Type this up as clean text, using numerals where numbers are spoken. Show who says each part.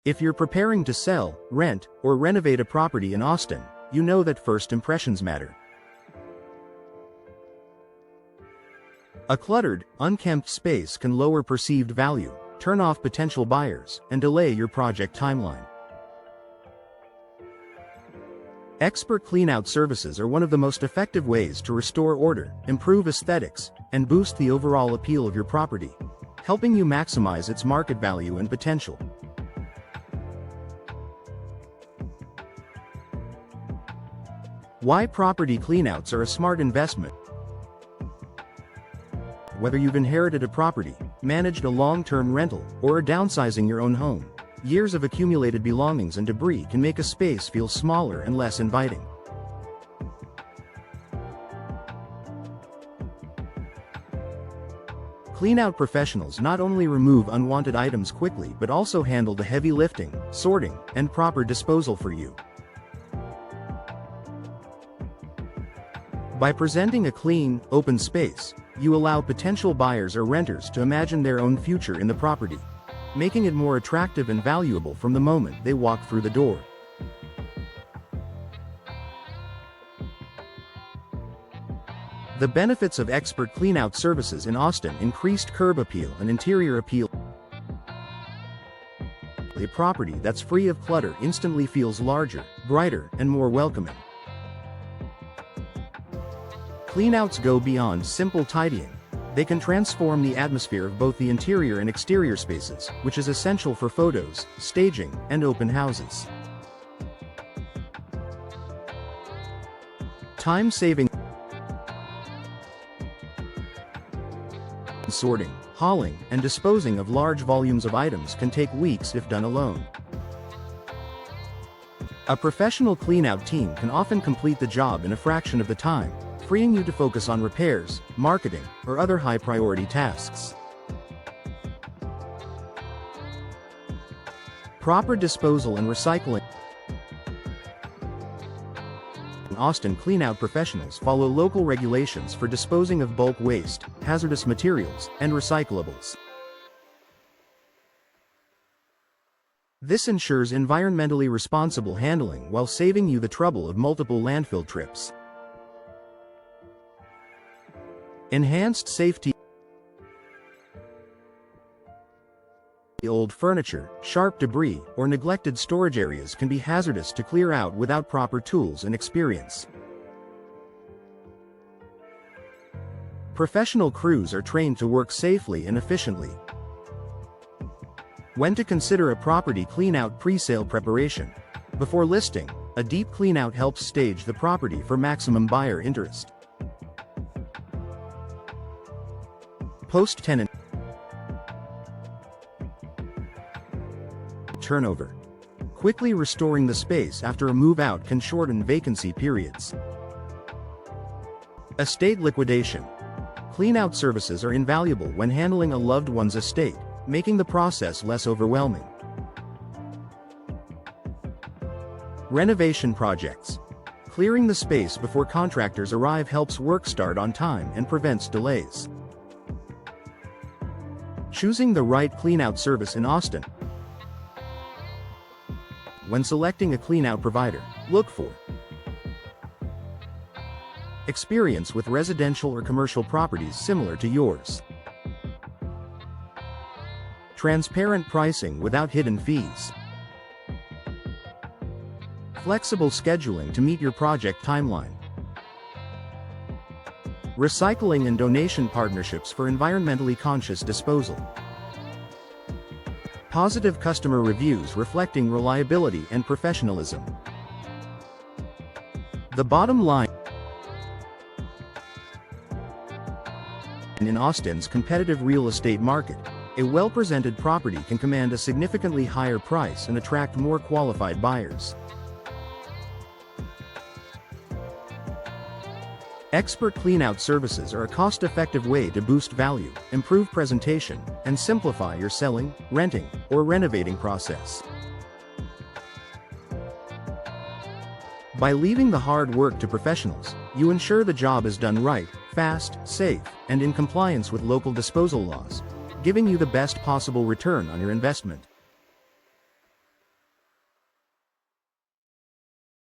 Speaker 1: If you're preparing to sell, rent, or renovate a property in Austin, you know that first impressions matter. A cluttered, unkempt space can lower perceived value, turn off potential buyers, and delay your project timeline. Expert cleanout services are one of the most effective ways to restore order, improve aesthetics, and boost the overall appeal of your property, helping you maximize its market value and potential. Why property cleanouts are a smart investment. Whether you've inherited a property, managed a long-term rental, or are downsizing your own home, years of accumulated belongings and debris can make a space feel smaller and less inviting. Cleanout professionals not only remove unwanted items quickly but also handle the heavy lifting, sorting, and proper disposal for you. By presenting a clean, open space, you allow potential buyers or renters to imagine their own future in the property, making it more attractive and valuable from the moment they walk through the door. The benefits of expert cleanout services in Austin: increased curb appeal and interior appeal. A property that's free of clutter instantly feels larger, brighter, and more welcoming. Cleanouts go beyond simple tidying. They can transform the atmosphere of both the interior and exterior spaces, which is essential for photos, staging, and open houses. Time-saving. Sorting, hauling, and disposing of large volumes of items can take weeks if done alone. A professional cleanout team can often complete the job in a fraction of the time, freeing you to focus on repairs, marketing, or other high-priority tasks. Proper disposal and recycling. Austin cleanout professionals follow local regulations for disposing of bulk waste, hazardous materials, and recyclables. This ensures environmentally responsible handling while saving you the trouble of multiple landfill trips. Enhanced safety. Old furniture, sharp debris, or neglected storage areas can be hazardous to clear out without proper tools and experience. Professional crews are trained to work safely and efficiently. When to consider a property cleanout: pre-sale preparation. Before listing, a deep cleanout helps stage the property for maximum buyer interest. Post-tenant turnover. Quickly restoring the space after a move-out can shorten vacancy periods. Estate liquidation. Cleanout services are invaluable when handling a loved one's estate, making the process less overwhelming. Renovation projects. Clearing the space before contractors arrive helps work start on time and prevents delays. Choosing the right cleanout service in Austin. When selecting a cleanout provider, look for experience with residential or commercial properties similar to yours, transparent pricing without hidden fees, flexible scheduling to meet your project timeline, recycling and donation partnerships for environmentally conscious disposal, positive customer reviews reflecting reliability and professionalism. The bottom line: in Austin's competitive real estate market, a well-presented property can command a significantly higher price and attract more qualified buyers. Expert cleanout services are a cost-effective way to boost value, improve presentation, and simplify your selling, renting, or renovating process. By leaving the hard work to professionals, you ensure the job is done right, fast, safe, and in compliance with local disposal laws, giving you the best possible return on your investment.